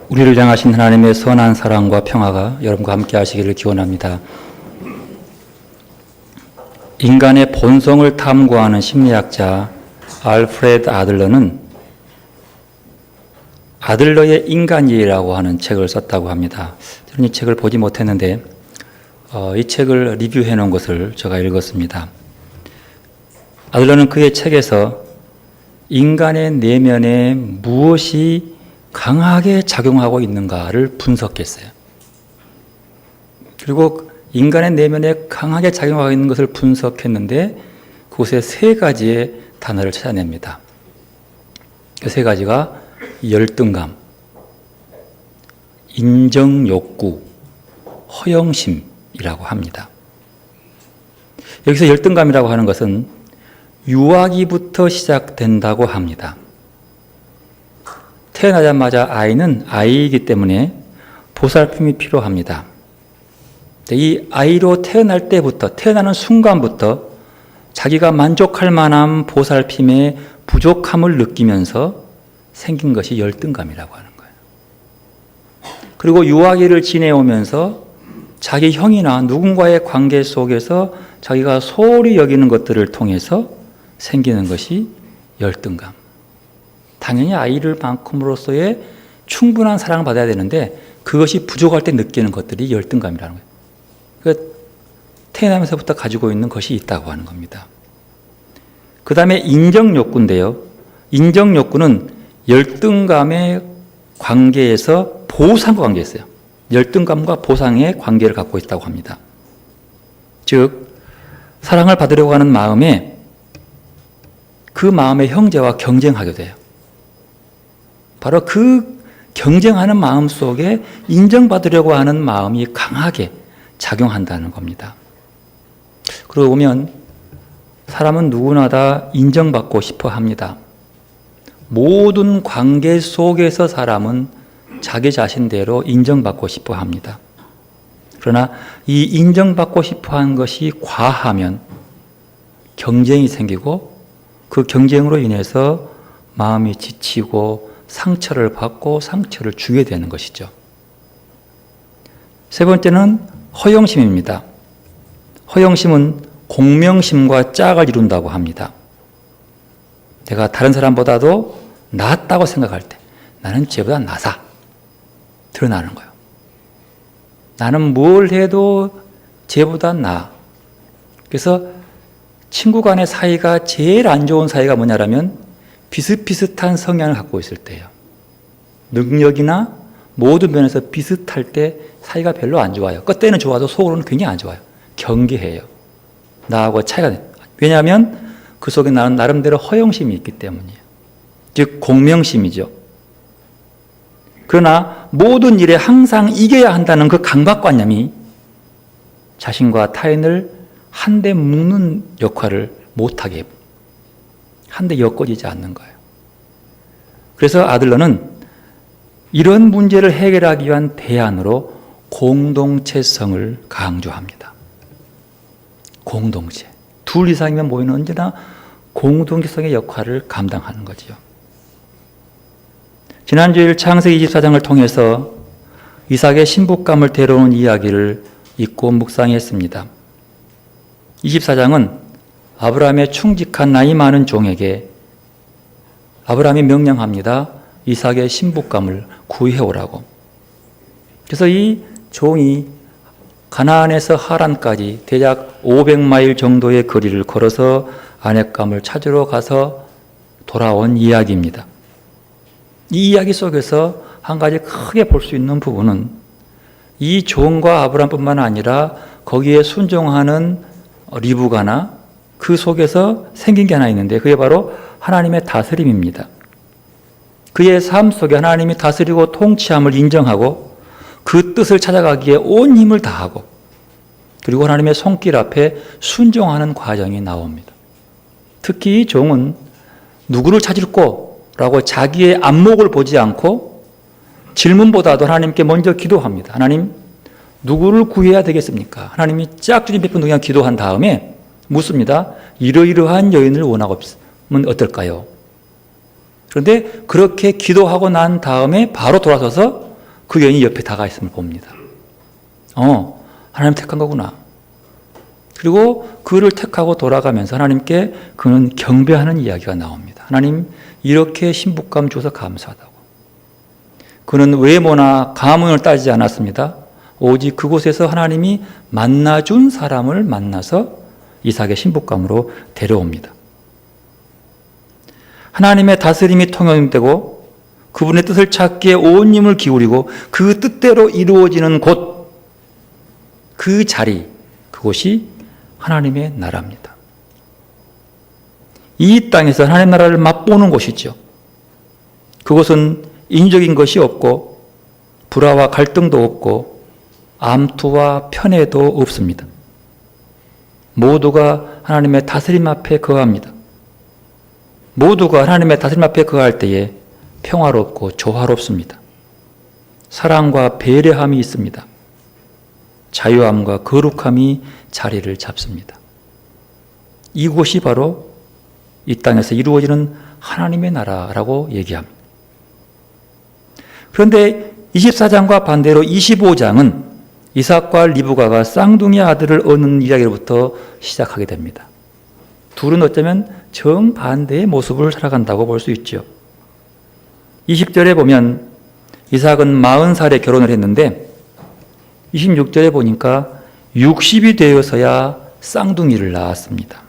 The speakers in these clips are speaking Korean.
우리를 향하신 하나님의 선한 사랑과 평화가 여러분과 함께 하시기를 기원합니다. 인간의 본성을 탐구하는 심리학자 알프레드 아들러는 아들러의 인간이라고 하는 책을 썼다고 합니다. 저는 이 책을 보지 못했는데 이 책을 리뷰해 놓은 것을 제가 읽었습니다. 아들러는 그의 책에서 인간의 내면에 무엇이 강하게 작용하고 있는가를 분석했어요. 그리고 인간의 내면에 강하게 작용하고 있는 것을 분석했는데 그곳에 세 가지의 단어를 찾아냅니다. 그 세 가지가 열등감, 인정욕구, 허영심이라고 합니다. 여기서 열등감이라고 하는 것은 유아기부터 시작된다고 합니다. 태어나자마자 아이는 아이이기 때문에 보살핌이 필요합니다. 이 아이로 태어날 때부터, 태어나는 순간부터 자기가 만족할 만한 보살핌의 부족함을 느끼면서 생긴 것이 열등감이라고 하는 거예요. 그리고 유아기를 지내오면서 자기 형이나 누군가의 관계 속에서 자기가 소홀히 여기는 것들을 통해서 생기는 것이 열등감. 당연히 아이를 만큼으로서의 충분한 사랑을 받아야 되는데 그것이 부족할 때 느끼는 것들이 열등감이라는 거예요. 그러니까 태어나면서부터 가지고 있는 것이 있다고 하는 겁니다. 그 다음에 인정욕구인데요. 인정욕구는 열등감의 관계에서 보상과 관계가 있어요. 열등감과 보상의 관계를 갖고 있다고 합니다. 즉 사랑을 받으려고 하는 마음에 그 마음의 형제와 경쟁하게 돼요. 바로 그 경쟁하는 마음 속에 인정받으려고 하는 마음이 강하게 작용한다는 겁니다. 그러고 보면 사람은 누구나 다 인정받고 싶어 합니다. 모든 관계 속에서 사람은 자기 자신대로 인정받고 싶어 합니다. 그러나 이 인정받고 싶어 하는 것이 과하면 경쟁이 생기고 그 경쟁으로 인해서 마음이 지치고 상처를 받고 상처를 주게 되는 것이죠. 세 번째는 허영심입니다. 허영심은 공명심과 짝을 이룬다고 합니다. 내가 다른 사람보다도 낫다고 생각할 때 나는 쟤보다 나사 드러나는 거예요. 나는 뭘 해도 쟤보다 나아. 그래서 친구 간의 사이가 제일 안 좋은 사이가 뭐냐라면 비슷비슷한 성향을 갖고 있을 때예요. 능력이나 모든 면에서 비슷할 때 사이가 별로 안 좋아요. 겉에는 좋아도 속으로는 굉장히 안 좋아요. 경계해요. 나하고 차이가 돼요. 왜냐하면 그 속에 나는 나름대로 허영심이 있기 때문이에요. 즉 공명심이죠. 그러나 모든 일에 항상 이겨야 한다는 그 강박관념이 자신과 타인을 한데 묶는 역할을 못하게 한데 엮어지지 않는 거예요. 그래서 아들러는 이런 문제를 해결하기 위한 대안으로 공동체성을 강조합니다. 공동체. 둘 이상이면 모이는 언제나 공동체성의 역할을 감당하는 거죠. 지난주일 창세기 24장을 통해서 이삭의 신부감을 데려오는 이야기를 읽고 묵상했습니다. 24장은 아브라함의 충직한 나이 많은 종에게 아브라함이 명령합니다. 이삭의 신부감을 구해오라고. 그래서 이 종이 가나안에서 하란까지 대략 500마일 정도의 거리를 걸어서 아내감을 찾으러 가서 돌아온 이야기입니다. 이 이야기 속에서 한 가지 크게 볼 수 있는 부분은 이 종과 아브라함뿐만 아니라 거기에 순종하는 리브가나 그 속에서 생긴 게 하나 있는데 그게 바로 하나님의 다스림입니다. 그의 삶 속에 하나님이 다스리고 통치함을 인정하고 그 뜻을 찾아가기에 온 힘을 다하고 그리고 하나님의 손길 앞에 순종하는 과정이 나옵니다. 특히 이 종은 누구를 찾을꼬라고 자기의 안목을 보지 않고 질문보다도 하나님께 먼저 기도합니다. 하나님, 누구를 구해야 되겠습니까? 하나님이 짝짓기 몇 번 그냥 기도한 다음에 묻습니다. 이러이러한 여인을 원하고 있으면 어떨까요? 그런데 그렇게 기도하고 난 다음에 바로 돌아서서 그 여인이 옆에 다가 있음을 봅니다. 하나님 택한 거구나. 그리고 그를 택하고 돌아가면서 하나님께 그는 경배하는 이야기가 나옵니다. 하나님, 이렇게 신부감 주셔서 감사하다고. 그는 외모나 가문을 따지지 않았습니다. 오직 그곳에서 하나님이 만나준 사람을 만나서 이삭의 신부감으로 데려옵니다. 하나님의 다스림이 통용되고 그분의 뜻을 찾기에 온 힘을 기울이고 그 뜻대로 이루어지는 곳, 그 자리, 그곳이 하나님의 나라입니다. 이 땅에서 하나님의 나라를 맛보는 곳이죠. 그곳은 인적인 것이 없고 불화와 갈등도 없고 암투와 편애도 없습니다. 모두가 하나님의 다스림 앞에 거합니다. 모두가 하나님의 다스림 앞에 거할 때에 평화롭고 조화롭습니다. 사랑과 배려함이 있습니다. 자유함과 거룩함이 자리를 잡습니다. 이곳이 바로 이 땅에서 이루어지는 하나님의 나라라고 얘기합니다. 그런데 24장과 반대로 25장은 이삭과 리브가가 쌍둥이 아들을 얻는 이야기로부터 시작하게 됩니다. 둘은 어쩌면 정반대의 모습을 살아간다고 볼 수 있죠. 20절에 보면 이삭은 40살에 결혼을 했는데 26절에 보니까 60이 되어서야 쌍둥이를 낳았습니다.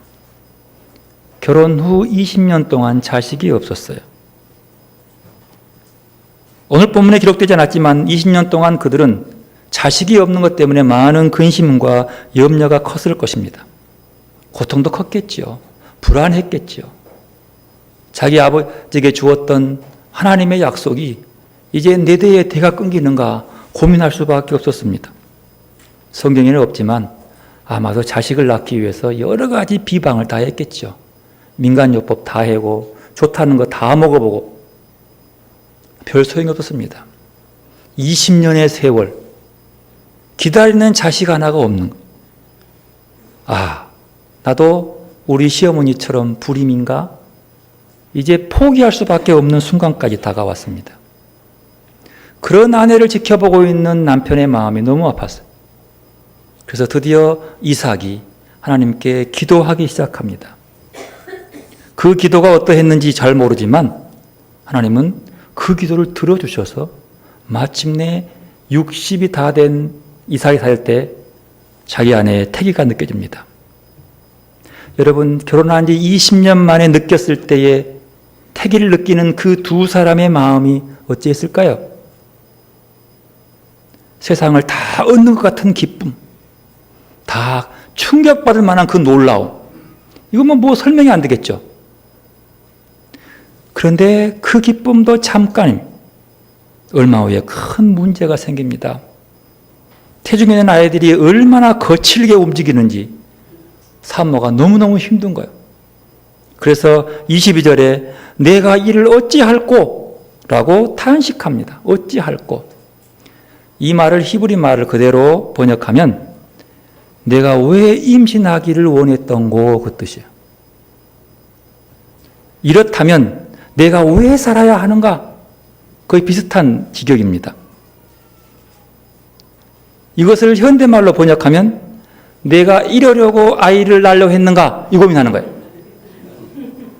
결혼 후 20년 동안 자식이 없었어요. 오늘 본문에 기록되지 않았지만 20년 동안 그들은 자식이 없는 것 때문에 많은 근심과 염려가 컸을 것입니다. 고통도 컸겠지요. 불안했겠지요. 자기 아버지에게 주었던 하나님의 약속이 이제 내 대에 대가 끊기는가 고민할 수밖에 없었습니다. 성경에는 없지만 아마도 자식을 낳기 위해서 여러 가지 비방을 다 했겠죠. 민간요법 다 해고 좋다는 거 다 먹어보고 별 소용이 없었습니다. 20년의 세월 기다리는 자식 하나가 없는 거. 나도 우리 시어머니처럼 불임인가? 이제 포기할 수밖에 없는 순간까지 다가왔습니다. 그런 아내를 지켜보고 있는 남편의 마음이 너무 아팠어요. 그래서 드디어 이삭이 하나님께 기도하기 시작합니다. 그 기도가 어떠했는지 잘 모르지만 하나님은 그 기도를 들어주셔서 마침내 60이 다 된 이삭이 살 때 자기 아내의 태기가 느껴집니다. 여러분, 결혼한 지 20년 만에 느꼈을 때의 태기를 느끼는 그 두 사람의 마음이 어찌했을까요? 세상을 다 얻는 것 같은 기쁨, 다 충격받을 만한 그 놀라움, 이건 뭐 설명이 안 되겠죠. 그런데 그 기쁨도 잠깐임. 얼마 후에 큰 문제가 생깁니다. 태중에 있는 아이들이 얼마나 거칠게 움직이는지 산모가 너무너무 힘든 거예요. 그래서 22절에 내가 이를 어찌할꼬? 라고 탄식합니다. 어찌할꼬? 이 말을 히브리 말을 그대로 번역하면 내가 왜 임신하기를 원했던고 그 뜻이에요. 이렇다면 내가 왜 살아야 하는가? 거의 비슷한 지경입니다. 이것을 현대말로 번역하면 내가 이러려고 아이를 낳으려고 했는가? 이 고민하는 거예요.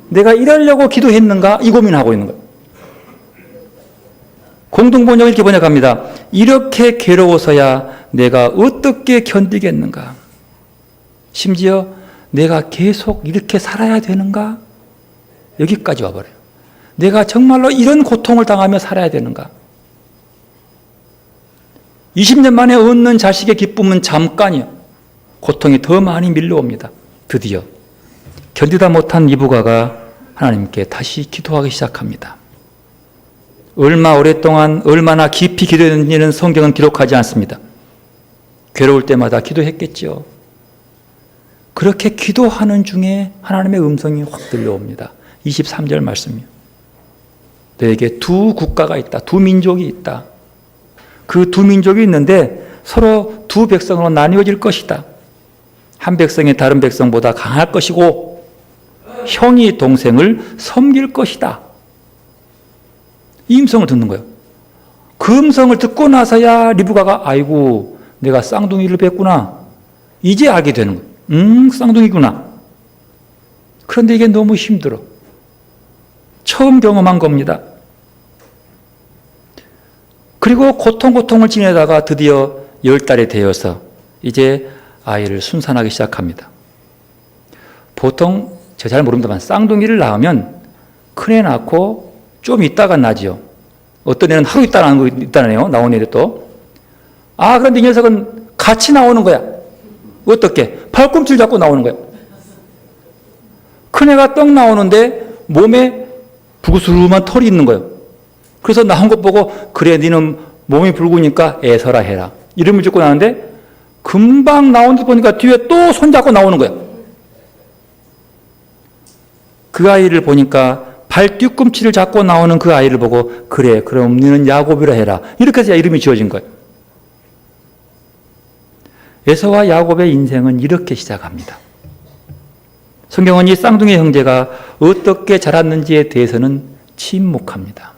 내가 이러려고 기도했는가? 이 고민하고 있는 거예요. 공동번역을 이렇게 번역합니다. 이렇게 괴로워서야 내가 어떻게 견디겠는가? 심지어 내가 계속 이렇게 살아야 되는가? 여기까지 와버려요. 내가 정말로 이런 고통을 당하며 살아야 되는가? 20년 만에 얻는 자식의 기쁨은 잠깐이요. 고통이 더 많이 밀려옵니다. 드디어 견디다 못한 이브가가 하나님께 다시 기도하기 시작합니다. 얼마 오랫동안 얼마나 깊이 기도했는지는 성경은 기록하지 않습니다. 괴로울 때마다 기도했겠죠. 그렇게 기도하는 중에 하나님의 음성이 확 들려옵니다. 23절 말씀이요. 너에게 두 국가가 있다. 두 민족이 있다. 그 두 민족이 있는데 서로 두 백성으로 나뉘어질 것이다. 한 백성이 다른 백성보다 강할 것이고 형이 동생을 섬길 것이다. 이 음성을 듣는 거예요. 그 음성을 듣고 나서야 리브가가 아이고 내가 쌍둥이를 뵀구나. 이제 알게 되는 거예요. 쌍둥이구나. 그런데 이게 너무 힘들어. 처음 경험한 겁니다. 그리고 고통을 지내다가 드디어 10달이 되어서 이제 아이를 순산하기 시작합니다. 보통 제가 잘 모릅니다만 쌍둥이를 낳으면 큰애 낳고 좀 있다가 나지요. 어떤 애는 하루 있다 나는 거 있다네요. 나온 애들 또. 그런데 이 녀석은 같이 나오는 거야. 어떻게? 팔꿈치를 잡고 나오는 거야. 큰애가 떡 나오는데 몸에 부스름한 털이 있는 거예요. 그래서 나온 것 보고 그래 니는 몸이 붉으니까 애서라 해라. 이름을 짓고 나는데 금방 나온 듯 보니까 뒤에 또 손잡고 나오는 거예요. 그 아이를 보니까 발 뒤꿈치를 잡고 나오는 그 아이를 보고 그래 그럼 너는 야곱이라 해라. 이렇게 해서 이름이 지어진 거예요. 에서와 야곱의 인생은 이렇게 시작합니다. 성경은 이 쌍둥이 형제가 어떻게 자랐는지에 대해서는 침묵합니다.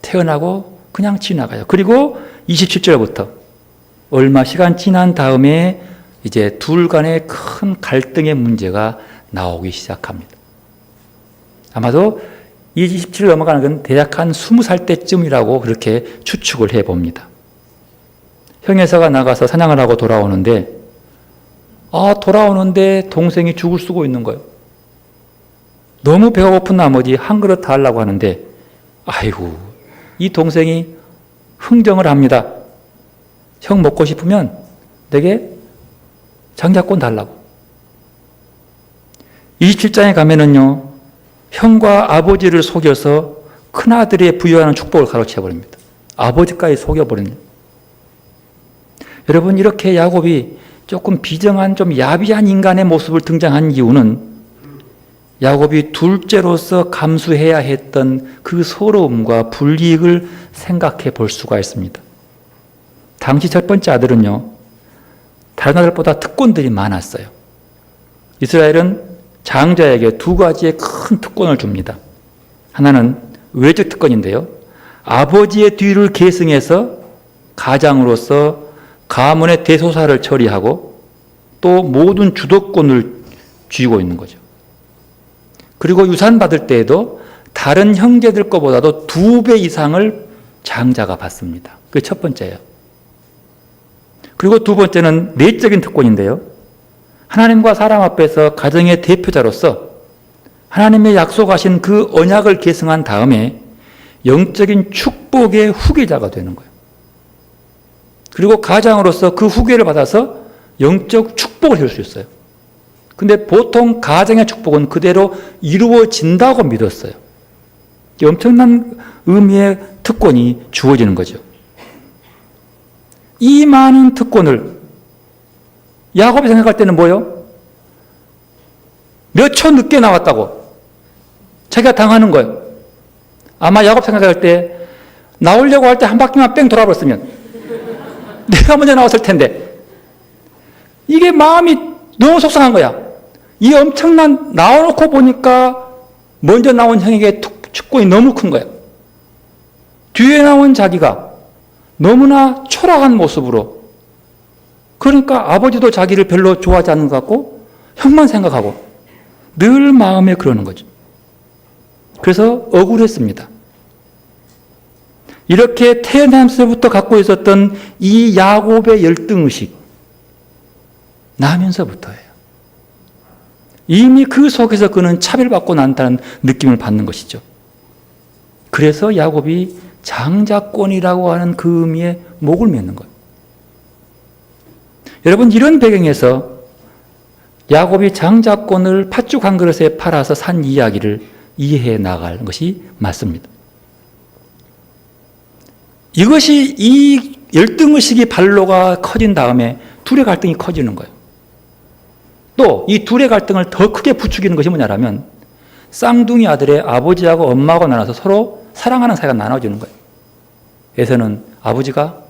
태어나고 그냥 지나가요. 그리고 27절부터 얼마 시간 지난 다음에 이제 둘 간의 큰 갈등의 문제가 나오기 시작합니다. 아마도 27을 넘어가는 건 대략 한 20살 때쯤이라고 그렇게 추측을 해봅니다. 형 에서가 나가서 사냥을 하고 돌아오는데 돌아오는데 동생이 죽을 쓰고 있는 거예요. 너무 배가 고픈 나머지 한 그릇 다 하려고 하는데 아이고 이 동생이 흥정을 합니다. 형 먹고 싶으면 내게 장자권 달라고. 27장에 가면은요 형과 아버지를 속여서 큰아들의 부여하는 축복을 가로채버립니다. 아버지까지 속여버립니다. 여러분 이렇게 야곱이 조금 비정한 좀 야비한 인간의 모습을 등장한 이유는 야곱이 둘째로서 감수해야 했던 그 서러움과 불이익을 생각해 볼 수가 있습니다. 당시 첫 번째 아들은요 다른 아들보다 특권들이 많았어요. 이스라엘은 장자에게 두 가지의 큰 특권을 줍니다. 하나는 외적 특권인데요. 아버지의 뒤를 계승해서 가장으로서 가문의 대소사를 처리하고 또 모든 주도권을 쥐고 있는 거죠. 그리고 유산 받을 때에도 다른 형제들 거보다도 2배 이상을 장자가 받습니다. 그게 첫 번째예요. 그리고 두 번째는 내적인 특권인데요. 하나님과 사람 앞에서 가정의 대표자로서 하나님의 약속하신 그 언약을 계승한 다음에 영적인 축복의 후계자가 되는 거예요. 그리고 가장으로서 그 후계를 받아서 영적 축복을 이룰 수 있어요. 근데 보통 가정의 축복은 그대로 이루어진다고 믿었어요. 엄청난 의미의 특권이 주어지는 거죠. 이 많은 특권을 야곱이 생각할 때는 뭐예요? 몇 초 늦게 나왔다고 자기가 당하는 거예요. 아마 야곱 생각할 때 나오려고 할 때 한 바퀴만 뺑 돌아버렸으면 내가 먼저 나왔을 텐데 이게 마음이 너무 속상한 거야. 이 엄청난 나와놓고 보니까 먼저 나온 형에게 축복이 너무 큰 거야. 뒤에 나온 자기가 너무나 초라한 모습으로 그러니까 아버지도 자기를 별로 좋아하지 않는 것 같고 형만 생각하고 늘 마음에 그러는 거죠. 그래서 억울했습니다. 이렇게 태어나면서부터 갖고 있었던 이 야곱의 열등의식 나면서부터예요. 이미 그 속에서 그는 차별받고 난다는 느낌을 받는 것이죠. 그래서 야곱이 장자권이라고 하는 그 의미에 목을 맺는 거예요. 여러분 이런 배경에서 야곱이 장자권을 팥죽 한 그릇에 팔아서 산 이야기를 이해해 나갈 것이 맞습니다. 이것이 이 열등의식이 발로가 커진 다음에 둘의 갈등이 커지는 거예요. 또 이 둘의 갈등을 더 크게 부추기는 것이 뭐냐면 쌍둥이 아들의 아버지하고 엄마하고 나눠서 서로 사랑하는 사이가 나눠지는 거예요. 에서는 아버지가,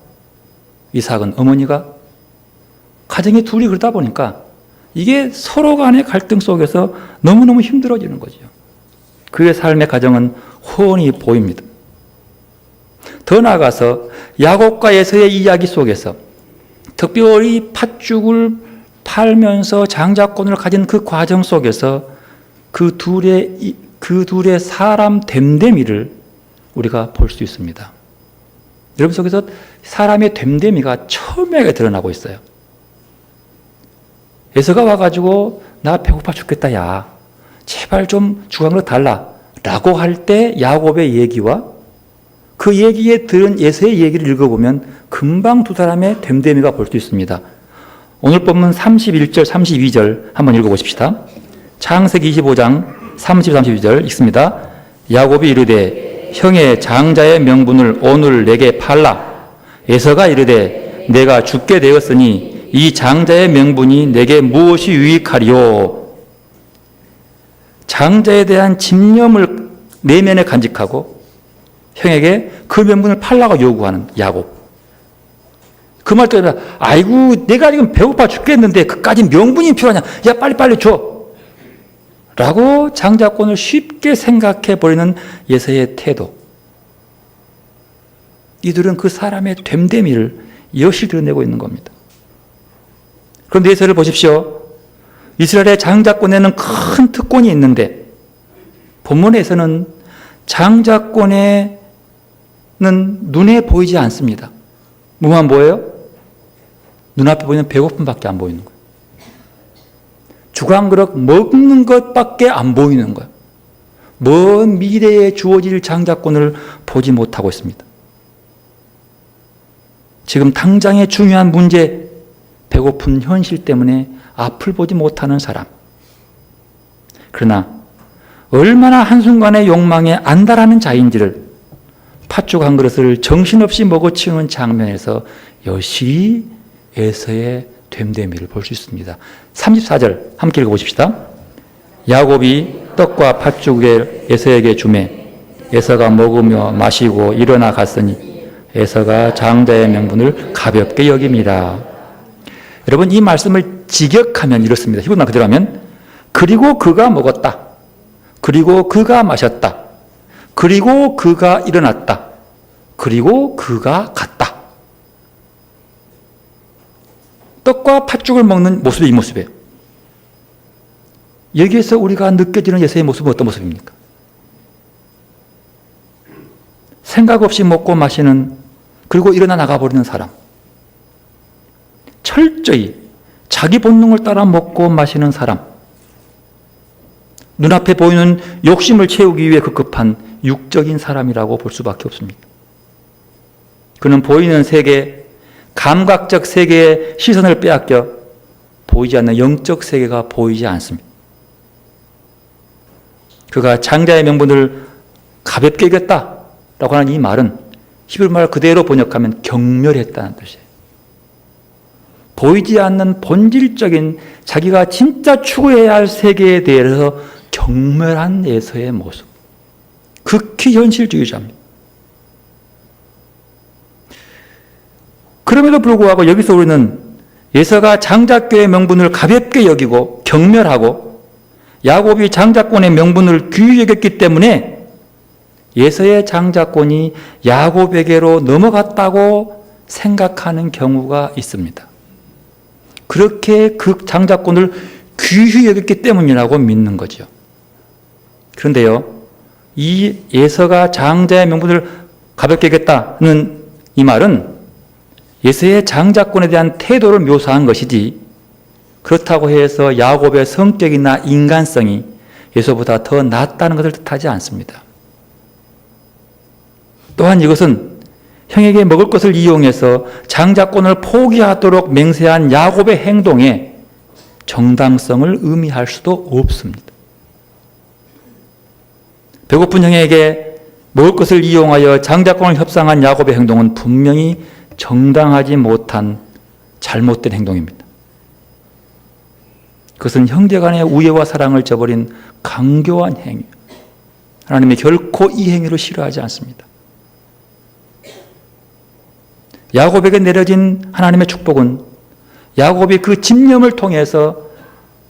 이삭은 어머니가, 가정이 둘이 그러다 보니까 이게 서로 간의 갈등 속에서 너무너무 힘들어지는 거죠. 그의 삶의 가정은 훤히 보입니다. 더 나아가서 야곱과 에서의 이야기 속에서 특별히 팥죽을 팔면서 장자권을 가진 그 과정 속에서 그 둘의 사람 됨됨이를 우리가 볼 수 있습니다. 여러분 속에서 사람의 됨됨이가 첨예하게 드러나고 있어요. 에서가 와가지고 나 배고파 죽겠다 야 제발 좀 주강으로 달라 라고 할 때 야곱의 얘기와 그 얘기에 들은 에서의 얘기를 읽어보면 금방 두 사람의 됨됨이가 볼 수 있습니다. 오늘 본문 31절 32절 한번 읽어보십시다. 창세기 25장 30, 32절 읽습니다. 야곱이 이르되 형의 장자의 명분을 오늘 내게 팔라. 에서가 이르되 내가 죽게 되었으니 이 장자의 명분이 내게 무엇이 유익하리요. 장자에 대한 집념을 내면에 간직하고 형에게 그 명분을 팔라고 요구하는 야곱. 그 말 때문에 아이고 내가 지금 배고파 죽겠는데 그까지 명분이 필요하냐. 야 빨리빨리 줘. 라고 장자권을 쉽게 생각해 버리는 에서의 태도. 이들은 그 사람의 됨됨이를 여실히 드러내고 있는 겁니다. 그런데 에서를 보십시오. 이스라엘의 장자권에는 큰 특권이 있는데 본문에서는 장자권에는 눈에 보이지 않습니다. 뭐만 보여요? 눈앞에 보이는 배고픔밖에 안 보이는 거예요. 주광그릇 먹는 것밖에 안 보이는 거예요. 먼 미래에 주어질 장자권을 보지 못하고 있습니다. 지금 당장의 중요한 문제, 배고픈 현실 때문에 앞을 보지 못하는 사람. 그러나 얼마나 한순간의 욕망에 안달하는 자인지를 팥죽 한 그릇을 정신없이 먹어치우는 장면에서 여실히 에서의 됨됨이를 볼 수 있습니다. 34절 함께 읽어보십시다. 야곱이 떡과 팥죽을 에서에게 주매 에서가 먹으며 마시고 일어나 갔으니 에서가 장자의 명분을 가볍게 여깁니다. 여러분 이 말씀을 직역하면 이렇습니다. 히브리말 그대로 하면 그리고 그가 먹었다. 그리고 그가 마셨다. 그리고 그가 일어났다. 그리고 그가 갔다. 떡과 팥죽을 먹는 모습이 이 모습이에요. 여기에서 우리가 느껴지는 에서의 모습은 어떤 모습입니까? 생각 없이 먹고 마시는 그리고 일어나 나가버리는 사람. 철저히 자기 본능을 따라 먹고 마시는 사람. 눈앞에 보이는 욕심을 채우기 위해 급급한 육적인 사람이라고 볼 수밖에 없습니다. 그는 보이는 세계, 감각적 세계의 시선을 빼앗겨 보이지 않는 영적 세계가 보이지 않습니다. 그가 장자의 명분을 가볍게 여겼다라고 하는 이 말은 히브리말 그대로 번역하면 경멸했다는 뜻이에요. 보이지 않는 본질적인 자기가 진짜 추구해야 할 세계에 대해서 경멸한 에서의 모습. 극히 현실주의자입니다. 그럼에도 불구하고 여기서 우리는 에서가 장자권의 명분을 가볍게 여기고 경멸하고 야곱이 장자권의 명분을 귀히 여겼기 때문에 에서의 장자권이 야곱에게로 넘어갔다고 생각하는 경우가 있습니다. 그렇게 그 장자권을 귀히 여겼기 때문이라고 믿는 거죠. 그런데요, 이 에서가 장자의 명분을 가볍게 여겼다는 이 말은 에서의 장자권에 대한 태도를 묘사한 것이지 그렇다고 해서 야곱의 성격이나 인간성이 에서보다 더 낫다는 것을 뜻하지 않습니다. 또한 이것은 형에게 먹을 것을 이용해서 장자권을 포기하도록 맹세한 야곱의 행동에 정당성을 의미할 수도 없습니다. 배고픈 형에게 먹을 것을 이용하여 장자권을 협상한 야곱의 행동은 분명히 정당하지 못한 잘못된 행동입니다. 그것은 형제간의 우애와 사랑을 저버린 강교한 행위. 하나님이 결코 이 행위를 싫어하지 않습니다. 야곱에게 내려진 하나님의 축복은 야곱이 그 집념을 통해서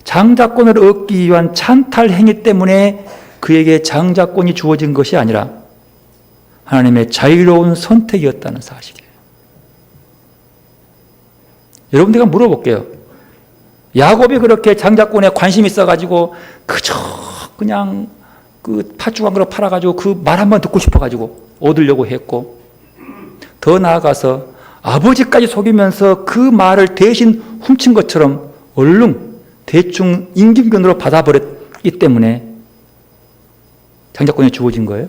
장자권을 얻기 위한 찬탈 행위 때문에 그에게 장자권이 주어진 것이 아니라 하나님의 자유로운 선택이었다는 사실이에요. 여러분, 제가 물어볼게요. 야곱이 그렇게 장자권에 관심이 있어가지고 그저 그냥 그 팥죽 걸 팔아가지고 그 말 한번 듣고 싶어가지고 얻으려고 했고, 더 나아가서 아버지까지 속이면서 그 말을 대신 훔친 것처럼 얼른 대충 임금권으로 받아버렸기 때문에 장자권이 주어진 거예요?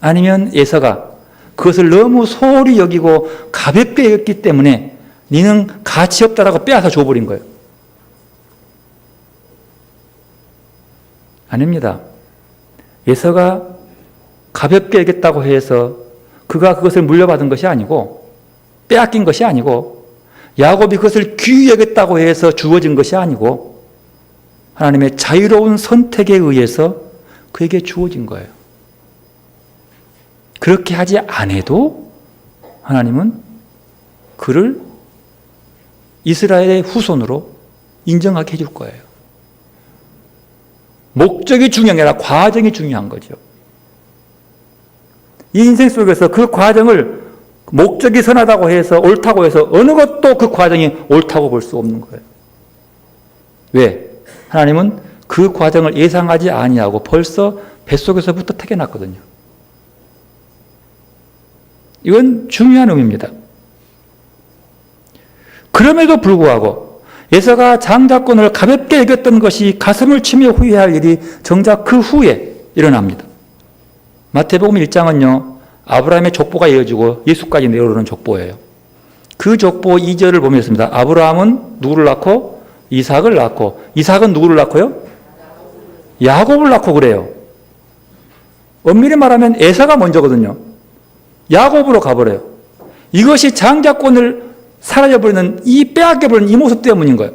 아니면 에서가 그것을 너무 소홀히 여기고 가볍게 여겼기 때문에 너는 가치 없다라고 빼앗아 줘버린 거예요? 아닙니다. 에서가 가볍게 여겼다고 해서 그가 그것을 물려받은 것이 아니고, 빼앗긴 것이 아니고, 야곱이 그것을 귀히 여겼다고 해서 주어진 것이 아니고, 하나님의 자유로운 선택에 의해서 그에게 주어진 거예요. 그렇게 하지 않아도 하나님은 그를 이스라엘의 후손으로 인정하게 해줄 거예요. 목적이 중요한 게 아니라 과정이 중요한 거죠. 이 인생 속에서 그 과정을 목적이 선하다고 해서 옳다고 해서 어느 것도 그 과정이 옳다고 볼 수 없는 거예요. 왜? 하나님은 그 과정을 예상하지 아니하고 벌써 뱃속에서부터 택해놨거든요. 이건 중요한 의미입니다. 그럼에도 불구하고 에서가 장자권을 가볍게 여겼던 것이 가슴을 치며 후회할 일이 정작 그 후에 일어납니다. 마태복음 1장은요, 아브라함의 족보가 이어지고 예수까지 내려오는 족보예요. 그 족보 2절을 보면 있습니다. 아브라함은 누구를 낳고? 이삭을 낳고, 이삭은 누구를 낳고요? 야곱을 낳고 그래요. 엄밀히 말하면 에서가 먼저거든요. 야곱으로 가버려요. 이것이 장자권을 사라져버리는, 이 빼앗겨버리는 이 모습 때문인 거예요.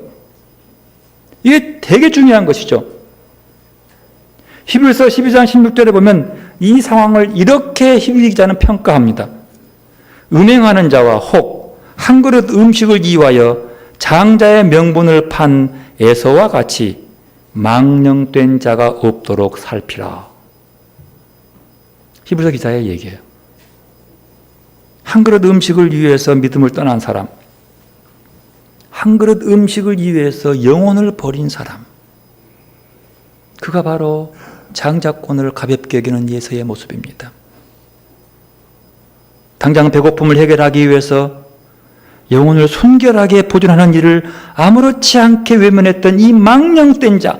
이게 되게 중요한 것이죠. 히브리서 12장 16절에 보면 이 상황을 이렇게 히브리 기자는 평가합니다. 음행하는 자와 혹 한 그릇 음식을 이유하여 장자의 명분을 판 에서와 같이 망령된 자가 없도록 살피라. 히브리서 기자의 얘기예요. 한 그릇 음식을 위해서 믿음을 떠난 사람, 한 그릇 음식을 위해서 영혼을 버린 사람, 그가 바로 장자권을 가볍게 여기는 예서의 모습입니다. 당장 배고픔을 해결하기 위해서 영혼을 순결하게 보존하는 일을 아무렇지 않게 외면했던 이 망령된 자,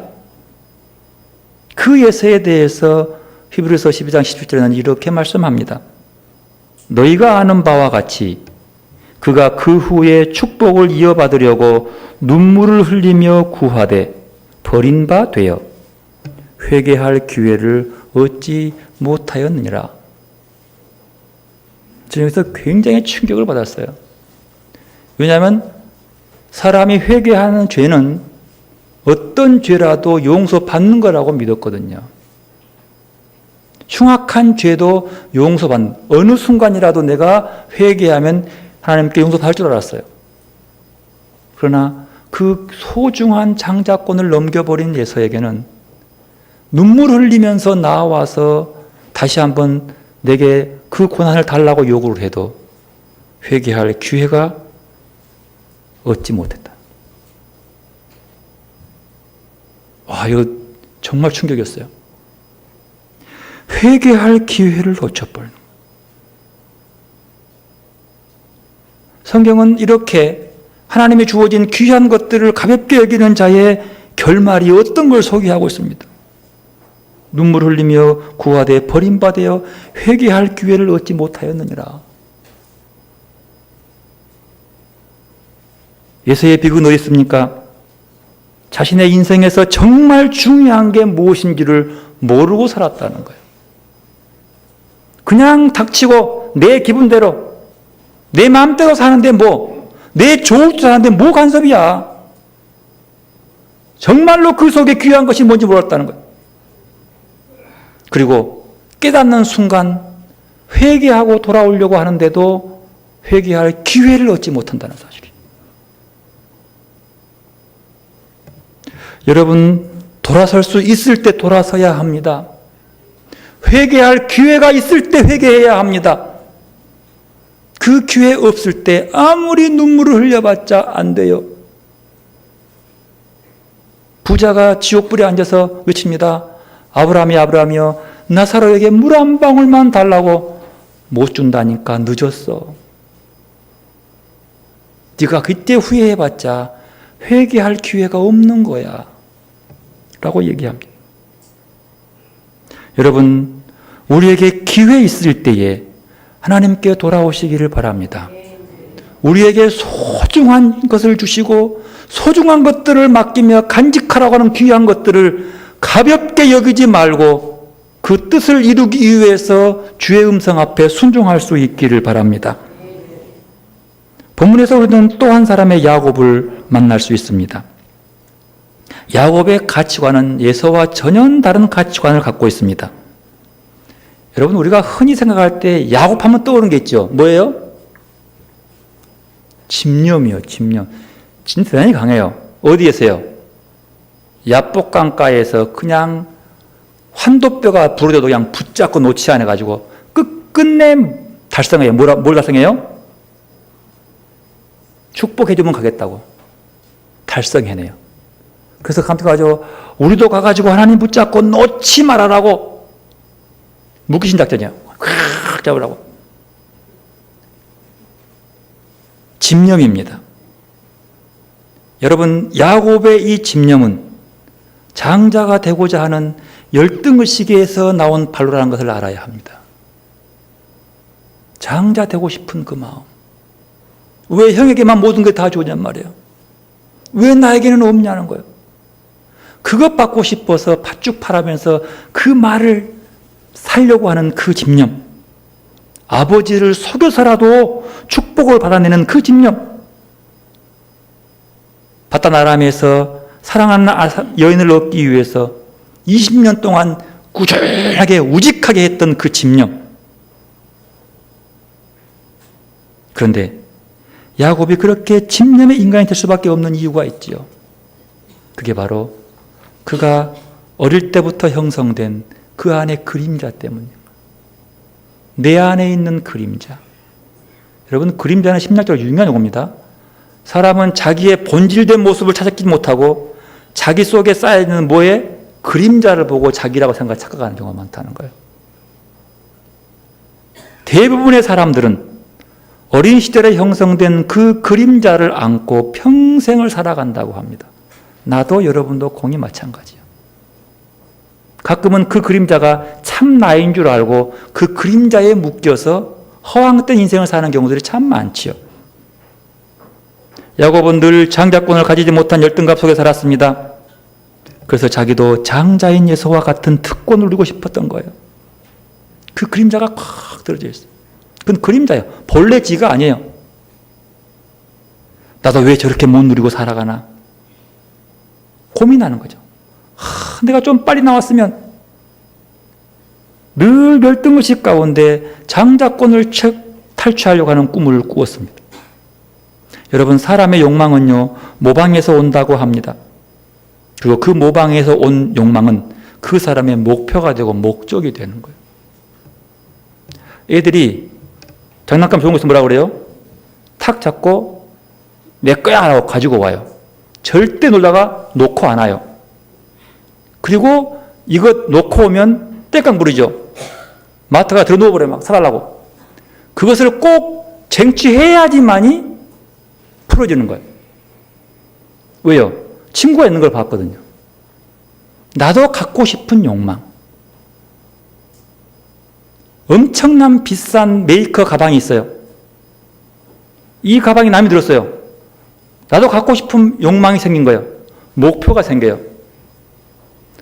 그 예서에 대해서 히브리서 12장 17절에는 이렇게 말씀합니다. 너희가 아는 바와 같이 그가 그 후에 축복을 이어받으려고 눈물을 흘리며 구하되 버린 바 되어 회개할 기회를 얻지 못하였느니라. 저는 여기서 굉장히 충격을 받았어요. 왜냐하면 사람이 회개하는 죄는 어떤 죄라도 용서받는 거라고 믿었거든요. 흉악한 죄도 용서받는, 어느 순간이라도 내가 회개하면 하나님께 용서받을 줄 알았어요. 그러나 그 소중한 장자권을 넘겨버린 예서에게는 눈물 흘리면서 나와서 다시 한번 내게 그 고난을 달라고 요구를 해도 회개할 기회가 얻지 못했다. 와, 이거 정말 충격이었어요. 회개할 기회를 놓쳐버리는. 성경은 이렇게 하나님이 주어진 귀한 것들을 가볍게 여기는 자의 결말이 어떤 걸 소개하고 있습니다. 눈물 흘리며 구하되 버림받아 회개할 기회를 얻지 못하였느니라. 예서의 비극은 어디 있습니까? 자신의 인생에서 정말 중요한 게 무엇인지를 모르고 살았다는 거예요. 그냥 닥치고 내 기분대로 내 마음대로 사는데 내 좋을 줄 사는데 뭐 간섭이야. 정말로 그 속에 귀한 것이 뭔지 몰랐다는 거예요. 그리고 깨닫는 순간 회개하고 돌아오려고 하는데도 회개할 기회를 얻지 못한다는 사실이에요. 여러분, 돌아설 수 있을 때 돌아서야 합니다. 회개할 기회가 있을 때 회개해야 합니다. 그 기회 없을 때 아무리 눈물을 흘려봤자 안 돼요. 부자가 지옥불에 앉아서 외칩니다. 아브라함이 아브라함이여 나사로에게 물 한 방울만 달라고 못 준다니까 늦었어. 네가 그때 후회해봤자 회개할 기회가 없는 거야 라고 얘기합니다. 여러분, 우리에게 기회 있을 때에 하나님께 돌아오시기를 바랍니다. 우리에게 소중한 것을 주시고 소중한 것들을 맡기며 간직하라고 하는 귀한 것들을 가볍게 여기지 말고 그 뜻을 이루기 위해서 주의 음성 앞에 순종할 수 있기를 바랍니다. 본문에서 우리는 또 한 사람의 야곱을 만날 수 있습니다. 야곱의 가치관은 예서와 전혀 다른 가치관을 갖고 있습니다. 여러분, 우리가 흔히 생각할 때 야곱하면 떠오르는 게 있죠. 뭐예요? 집념이요, 집념. 진짜 대단히 강해요. 어디에서요? 야복강가에서 그냥 환도뼈가 부러져도 그냥 붙잡고 놓지 않아가지고 끝끝내 달성해요. 뭘 달성해요? 축복해주면 가겠다고 달성해내요. 그래서 감독 가지고 우리도 가가지고 하나님 붙잡고 놓지 말아라고 묶이신 작전이에요. 확 잡으라고. 집념입니다. 여러분, 야곱의 이 집념은 장자가 되고자 하는 열등의식에서 나온 발로라는 것을 알아야 합니다. 장자 되고 싶은 그 마음. 왜 형에게만 모든 게 다 주냐는 말이에요. 왜 나에게는 없냐는 거예요. 그것 받고 싶어서 팥죽 팔아면서 그 말을 살려고 하는 그 집념. 아버지를 속여서라도 축복을 받아내는 그 집념. 바단 아람에서 사랑하는 여인을 얻기 위해서 20년 동안 꾸준하게 우직하게 했던 그 집념. 그런데 야곱이 그렇게 집념의 인간이 될 수밖에 없는 이유가 있지요. 그게 바로 그가 어릴 때부터 형성된 그 안의 그림자 때문이에요. 내 안에 있는 그림자. 여러분, 그림자는 심리학적으로 유명한 용어입니다. 사람은 자기의 본질된 모습을 찾지 못하고 자기 속에 쌓여있는 뭐에 그림자를 보고 자기라고 착각하는 경우가 많다는 거예요. 대부분의 사람들은 어린 시절에 형성된 그 그림자를 안고 평생을 살아간다고 합니다. 나도 여러분도 공이 마찬가지예요. 가끔은 그 그림자가 참 나인 줄 알고 그 그림자에 묶여서 허황된 인생을 사는 경우들이 참 많지요. 야곱은 늘 장자권을 가지지 못한 열등감 속에 살았습니다. 그래서 자기도 장자인 예서와 같은 특권을 누리고 싶었던 거예요. 그 그림자가 콱 들어져 있어요. 그건 그림자예요. 본래 지가 아니에요. 나도 왜 저렇게 못 누리고 살아가나? 고민하는 거죠. 내가 좀 빨리 나왔으면. 늘 열등의식 가운데 장자권을 탈취하려고 하는 꿈을 꾸었습니다. 여러분, 사람의 욕망은요, 모방에서 온다고 합니다. 그리고 그 모방에서 온 욕망은 그 사람의 목표가 되고 목적이 되는 거예요. 애들이 장난감 좋은 거 있으면 뭐라고 그래요? 탁 잡고 내 거야 라고 가지고 와요. 절대 놀다가 놓고 안 와요. 그리고 이거 놓고 오면 떼깡 부리죠. 마트가 들어 누워버려요. 막 사달라고. 그것을 꼭 쟁취해야지만이 풀어지는 거예요. 왜요? 친구가 있는 걸 봤거든요. 나도 갖고 싶은 욕망. 엄청난 비싼 메이커 가방이 있어요. 이 가방이 남이 들었어요. 나도 갖고 싶은 욕망이 생긴 거예요. 목표가 생겨요.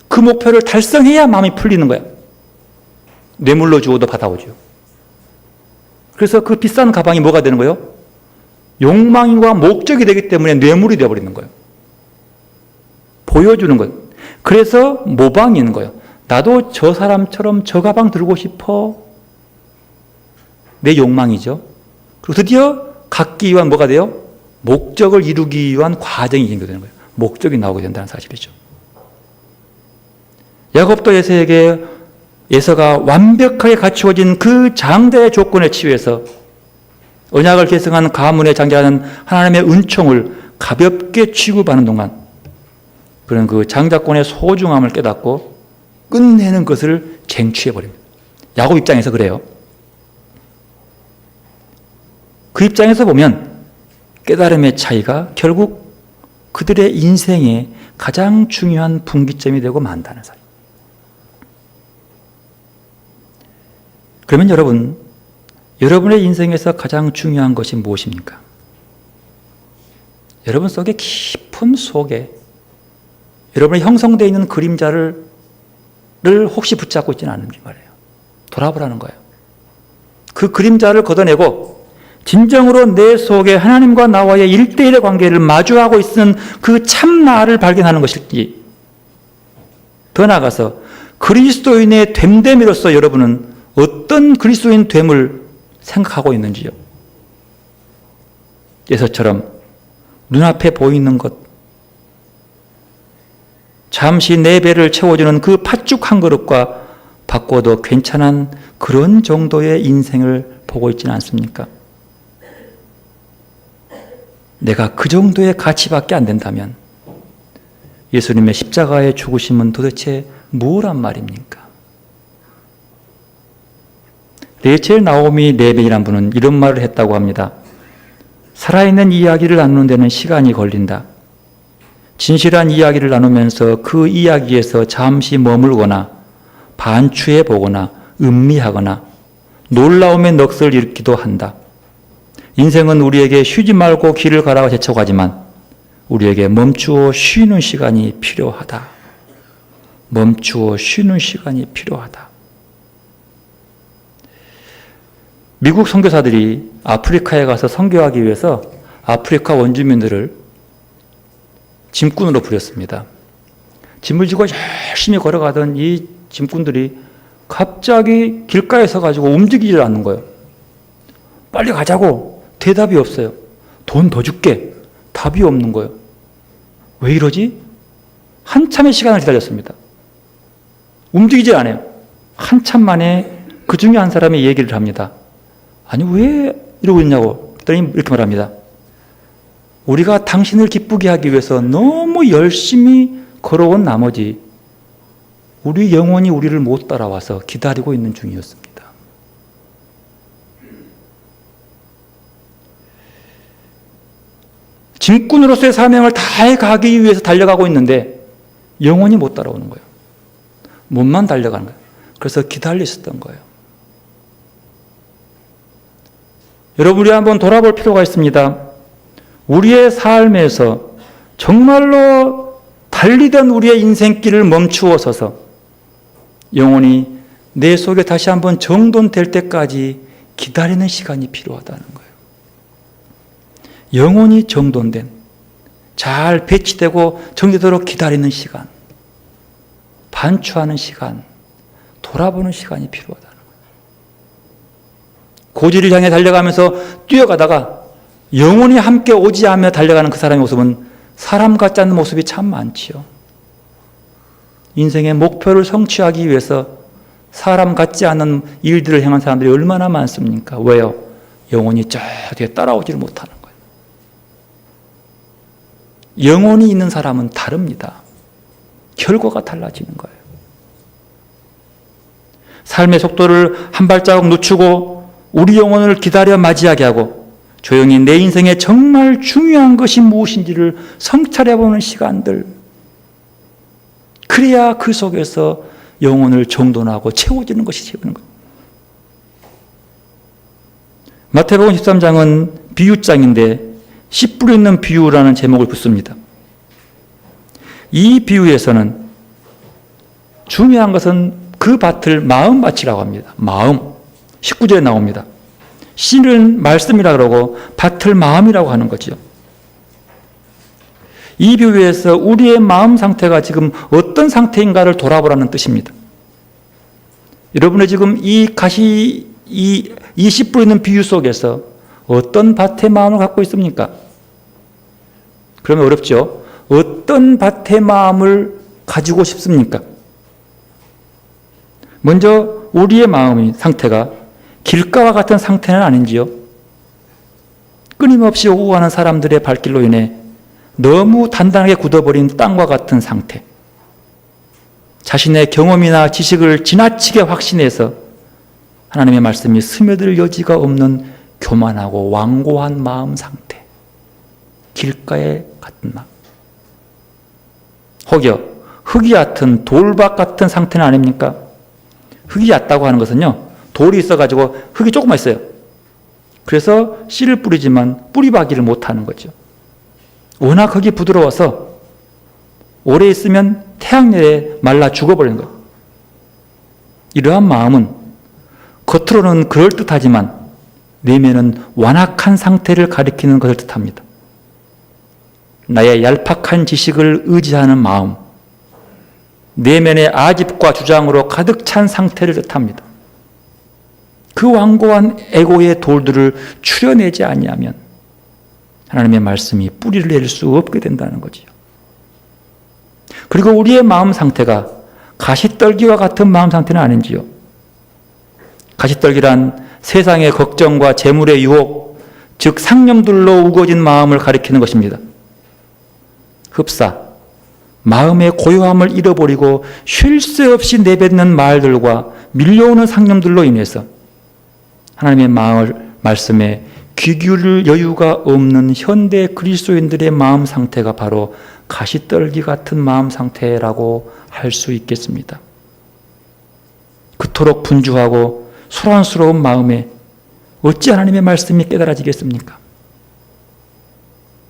그 목표를 달성해야 마음이 풀리는 거예요. 뇌물로 주어도 받아오죠. 그래서 그 비싼 가방이 뭐가 되는 거예요? 욕망과 목적이 되기 때문에 뇌물이 되어버리는 거예요. 보여주는 것. 그래서 모방이 있는 거예요. 나도 저 사람처럼 저 가방 들고 싶어. 내 욕망이죠. 그리고 드디어 갖기 위한 뭐가 돼요? 목적을 이루기 위한 과정이 생겨되는 거예요. 목적이 나오게 된다는 사실이죠. 야곱도 예서에게 예서가 완벽하게 갖추어진 그 장대의 조건에 치유해서 언약을 계승한 가문의 장자는 하나님의 은총을 가볍게 취급하는 동안 그는 그 장자권의 소중함을 깨닫고 끝내는 것을 쟁취해버립니다. 야곱 입장에서 그래요. 그 입장에서 보면 깨달음의 차이가 결국 그들의 인생의 가장 중요한 분기점이 되고 만다는 사실. 그러면 여러분의 인생에서 가장 중요한 것이 무엇입니까? 여러분 속의 깊은 속에 여러분의 형성되어 있는 그림자를 혹시 붙잡고 있지는 않은지 말이에요. 돌아보라는 거예요. 그 그림자를 걷어내고 진정으로 내 속에 하나님과 나와의 1대1의 관계를 마주하고 있는 그 참나를 발견하는 것일지, 더 나아가서 그리스도인의 됨됨이로서 여러분은 어떤 그리스도인 됨을 생각하고 있는지요. 예서처럼 눈앞에 보이는 것, 잠시 내 배를 채워주는 그 팥죽 한 그릇과 바꿔도 괜찮은 그런 정도의 인생을 보고 있지는 않습니까? 내가 그 정도의 가치밖에 안 된다면 예수님의 십자가의 죽으심은 도대체 뭐란 말입니까? 레이첼 나오미 레빈이라는 분은 이런 말을 했다고 합니다. 살아있는 이야기를 나누는 데는 시간이 걸린다. 진실한 이야기를 나누면서 그 이야기에서 잠시 머물거나 반추해 보거나 음미하거나 놀라움의 넋을 잃기도 한다. 인생은 우리에게 쉬지 말고 길을 가라고 재촉하지만 우리에게 멈추어 쉬는 시간이 필요하다. 멈추어 쉬는 시간이 필요하다. 미국 선교사들이 아프리카에 가서 선교하기 위해서 아프리카 원주민들을 짐꾼으로 부렸습니다. 짐을 지고 열심히 걸어가던 이 짐꾼들이 갑자기 길가에 서가지고 움직이질 않는 거예요. 빨리 가자고 대답이 없어요. 돈 더 줄게. 답이 없는 거예요. 왜 이러지? 한참의 시간을 기다렸습니다. 움직이질 않아요. 한참 만에 그 중에 한 사람이 얘기를 합니다. 아니 왜 이러고 있냐고 그랬더니 이렇게 말합니다. 우리가 당신을 기쁘게 하기 위해서 너무 열심히 걸어온 나머지 우리 영혼이 우리를 못 따라와서 기다리고 있는 중이었습니다. 짐꾼으로서의 사명을 다해 가기 위해서 달려가고 있는데 영혼이 못 따라오는 거예요. 몸만 달려가는 거예요. 그래서 기다리셨던 거예요. 여러분, 우리 한번 돌아볼 필요가 있습니다. 우리의 삶에서 정말로 달리던 우리의 인생길을 멈추어 서서 영혼이 내 속에 다시 한번 정돈될 때까지 기다리는 시간이 필요하다는 거예요. 영혼이 정돈된, 잘 배치되고 정리되도록 기다리는 시간, 반추하는 시간, 돌아보는 시간이 필요하다는 거예요. 고지를 향해 달려가면서 뛰어가다가 영혼이 함께 오지 않으며 달려가는 그 사람의 모습은 사람 같지 않은 모습이 참 많지요. 인생의 목표를 성취하기 위해서 사람 같지 않은 일들을 행한 사람들이 얼마나 많습니까? 왜요? 영혼이 저 뒤에 따라오지를 못하는 거예요. 영혼이 있는 사람은 다릅니다. 결과가 달라지는 거예요. 삶의 속도를 한 발자국 늦추고 우리 영혼을 기다려 맞이하게 하고 조용히 내 인생에 정말 중요한 것이 무엇인지를 성찰해보는 시간들, 그래야 그 속에서 영혼을 정돈하고 채워지는 것이 채우는 거예요. 마태복음 13장은 비유장인데 씨 뿌리 있는 비유라는 제목을 붙습니다. 이 비유에서는 중요한 것은 그 밭을 마음밭이라고 합니다. 마음. 19절에 나옵니다. 씨는 말씀이라 그러고 밭을 마음이라고 하는 거죠. 이 비유에서 우리의 마음 상태가 지금 어떤 상태인가를 돌아보라는 뜻입니다. 여러분의 지금 이 씨 뿌리는 비유 속에서 어떤 밭의 마음을 갖고 있습니까? 그러면 어렵죠. 어떤 밭의 마음을 가지고 싶습니까? 먼저 우리의 마음의 상태가 길가와 같은 상태는 아닌지요? 끊임없이 오고 가는 사람들의 발길로 인해 너무 단단하게 굳어버린 땅과 같은 상태. 자신의 경험이나 지식을 지나치게 확신해서 하나님의 말씀이 스며들 여지가 없는 교만하고 완고한 마음 상태. 길가에 같은 마음. 혹여 흙이 얕은 돌밭 같은 상태는 아닙니까? 흙이 얕다고 하는 것은요, 돌이 있어가지고 흙이 조금만 있어요. 그래서 씨를 뿌리지만 뿌리박이를 못하는 거죠. 워낙 흙이 부드러워서 오래 있으면 태양열에 말라 죽어버리는 거예요. 이러한 마음은 겉으로는 그럴듯하지만 내면은 완악한 상태를 가리키는 것을 뜻합니다. 나의 얄팍한 지식을 의지하는 마음, 내면의 아집과 주장으로 가득 찬 상태를 뜻합니다. 그 완고한 에고의 돌들을 추려내지 아니하면 하나님의 말씀이 뿌리를 낼 수 없게 된다는 거지요. 그리고 우리의 마음 상태가 가시떨기와 같은 마음 상태는 아닌지요. 가시떨기란 세상의 걱정과 재물의 유혹, 즉 상념들로 우거진 마음을 가리키는 것입니다. 흡사, 마음의 고요함을 잃어버리고 쉴 새 없이 내뱉는 말들과 밀려오는 상념들로 인해서 하나님의 말씀에 귀 기울일 여유가 없는 현대 그리스도인들의 마음 상태가 바로 가시떨기 같은 마음 상태라고 할 수 있겠습니다. 그토록 분주하고 소란스러운 마음에 어찌 하나님의 말씀이 깨달아지겠습니까?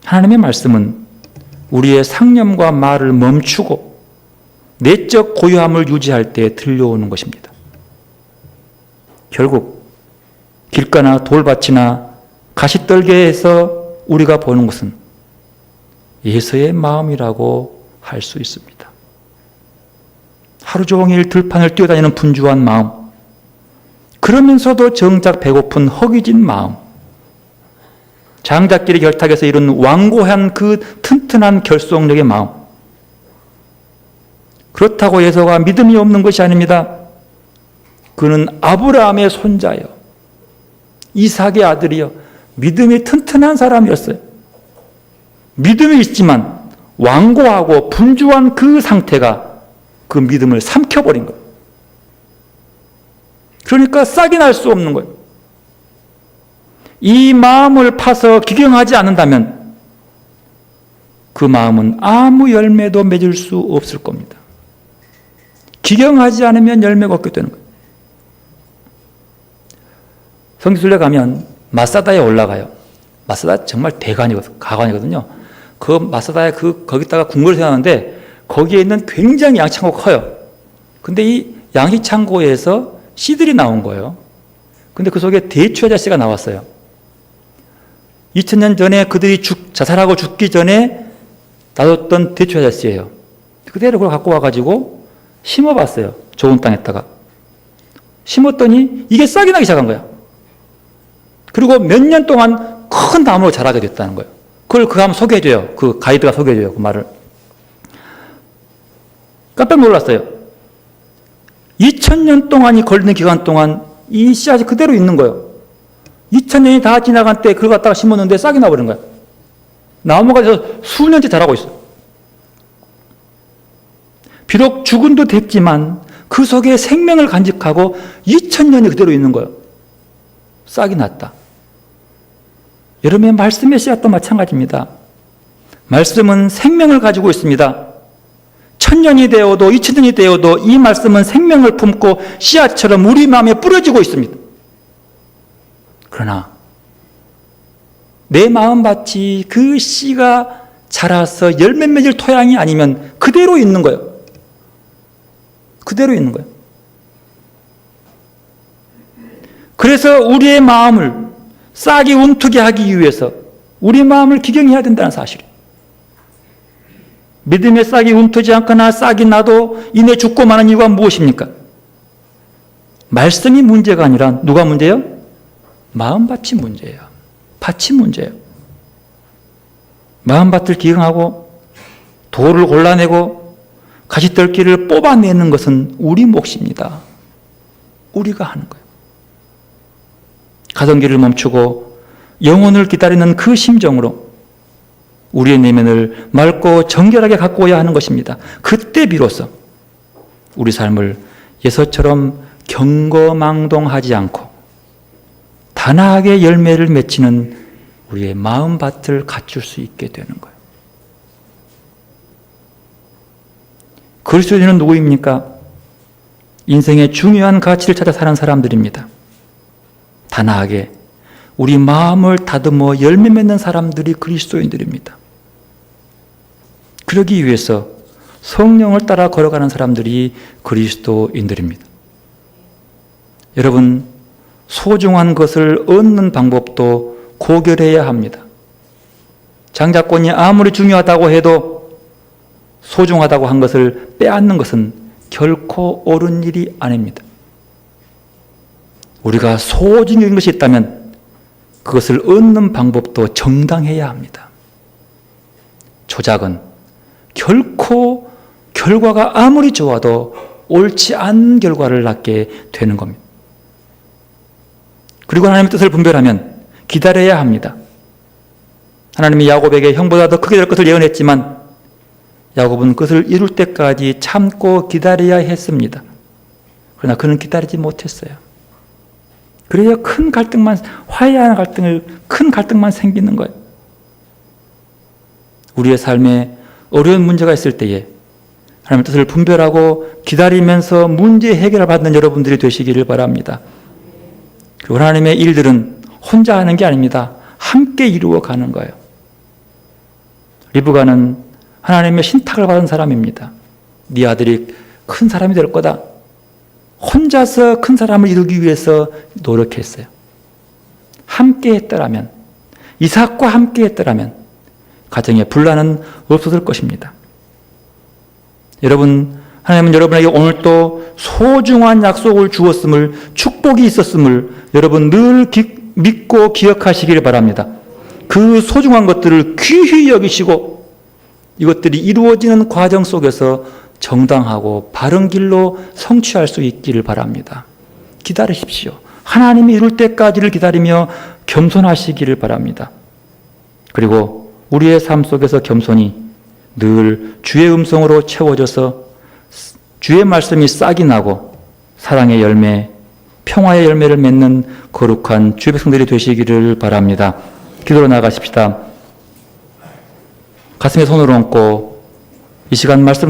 하나님의 말씀은 우리의 상념과 말을 멈추고 내적 고요함을 유지할 때 들려오는 것입니다. 결국 길가나 돌밭이나 가시떨기에서 우리가 보는 것은 예수의 마음이라고 할 수 있습니다. 하루 종일 들판을 뛰어다니는 분주한 마음, 그러면서도 정작 배고픈 허기진 마음, 장작끼리 결탁해서 이룬 완고한 그 튼튼한 결속력의 마음. 그렇다고 예수가 믿음이 없는 것이 아닙니다. 그는 아브라함의 손자요, 이삭의 아들이요, 믿음이 튼튼한 사람이었어요. 믿음이 있지만 완고하고 분주한 그 상태가 그 믿음을 삼켜버린 거예요. 그러니까 싹이 날 수 없는 거예요. 이 마음을 파서 기경하지 않는다면 그 마음은 아무 열매도 맺을 수 없을 겁니다. 기경하지 않으면 열매가 없게 되는 거예요. 성지순례 가면 마사다에 올라가요. 마사다 정말 가관이거든요. 그 마사다에 거기다가 궁궐을 세웠는데 거기에 있는 굉장히 양식창고가 커요. 근데 이 양식창고에서 씨들이 나온 거예요. 근데 그 속에 대추 아저씨가 나왔어요. 2000년 전에 그들이 자살하고 죽기 전에 놔뒀던 대추 아저씨예요. 그대로 그걸 갖고 와가지고 심어봤어요. 좋은 땅에다가. 심었더니 이게 싹이 나기 시작한 거야. 그리고 몇 년 동안 큰 나무로 자라게 됐다는 거예요. 그걸 그 한번 소개해줘요. 그 가이드가 소개해줘요. 그 말을. 깜짝 놀랐어요. 2000년 동안이 걸리는 기간 동안 이 씨앗이 그대로 있는 거예요. 2000년이 다 지나간 때 그걸 갖다가 심었는데 싹이 나버린 거야. 나무가 돼서 수년째 자라고 있어. 비록 죽은 도 됐지만 그 속에 생명을 간직하고 2000년이 그대로 있는 거예요. 싹이 났다. 여러분의 말씀의 씨앗도 마찬가지입니다. 말씀은 생명을 가지고 있습니다. 1000년이 되어도 2000년이 되어도 이 말씀은 생명을 품고 씨앗처럼 우리 마음에 뿌려지고 있습니다. 그러나 내 마음밭이 그 씨가 자라서 열매 맺을 토양이 아니면 그대로 있는 거예요. 그대로 있는 거예요. 그래서 우리의 마음을 싹이 움트게 하기 위해서 우리 마음을 기경해야 된다는 사실이에요. 믿음의 싹이 움트지 않거나 싹이 나도 이내 죽고 마는 이유가 무엇입니까? 말씀이 문제가 아니라 누가 문제예요? 마음밭이 문제예요. 밭이 문제예요. 마음밭을 기경하고 돌을 골라내고 가시떨기를 뽑아내는 것은 우리 몫입니다. 우리가 하는 거예요. 가던 길을 멈추고 영혼을 기다리는 그 심정으로 우리의 내면을 맑고 정결하게 갖고 오야 하는 것입니다. 그때 비로소 우리 삶을 예서처럼 경거망동하지 않고 단아하게 열매를 맺히는 우리의 마음밭을 갖출 수 있게 되는 거예요. 그리스도인은 누구입니까? 인생의 중요한 가치를 찾아 사는 사람들입니다. 단아하게 우리 마음을 다듬어 열매 맺는 사람들이 그리스도인들입니다. 그러기 위해서 성령을 따라 걸어가는 사람들이 그리스도인들입니다. 여러분, 소중한 것을 얻는 방법도 고결해야 합니다. 장자권이 아무리 중요하다고 해도 소중하다고 한 것을 빼앗는 것은 결코 옳은 일이 아닙니다. 우리가 소중히 여긴 것이 있다면 그것을 얻는 방법도 정당해야 합니다. 조작은 결코 결과가 아무리 좋아도 옳지 않은 결과를 낳게 되는 겁니다. 그리고 하나님의 뜻을 분별하면 기다려야 합니다. 하나님이 야곱에게 형보다 더 크게 될 것을 예언했지만 야곱은 그것을 이룰 때까지 참고 기다려야 했습니다. 그러나 그는 기다리지 못했어요. 그래야 큰 갈등만 생기는 거예요. 우리의 삶에 어려운 문제가 있을 때에 하나님의 뜻을 분별하고 기다리면서 문제 해결을 받는 여러분들이 되시기를 바랍니다. 그리고 하나님의 일들은 혼자 하는 게 아닙니다. 함께 이루어가는 거예요. 리브가는 하나님의 신탁을 받은 사람입니다. 네 아들이 큰 사람이 될 거다. 혼자서 큰 사람을 이루기 위해서 노력했어요. 함께 했더라면, 이삭과 함께 했더라면 가정에 분란은 없었을 것입니다. 여러분, 하나님은 여러분에게 오늘 또 소중한 약속을 주었음을, 축복이 있었음을 여러분 늘 믿고 기억하시기를 바랍니다. 그 소중한 것들을 귀히 여기시고 이것들이 이루어지는 과정 속에서 정당하고 바른 길로 성취할 수 있기를 바랍니다. 기다리십시오. 하나님이 이룰 때까지를 기다리며 겸손하시기를 바랍니다. 그리고 우리의 삶 속에서 겸손이 늘 주의 음성으로 채워져서 주의 말씀이 싹이 나고 사랑의 열매, 평화의 열매를 맺는 거룩한 주의 백성들이 되시기를 바랍니다. 기도로 나가십시다. 가슴에 손을 얹고 이 시간 말씀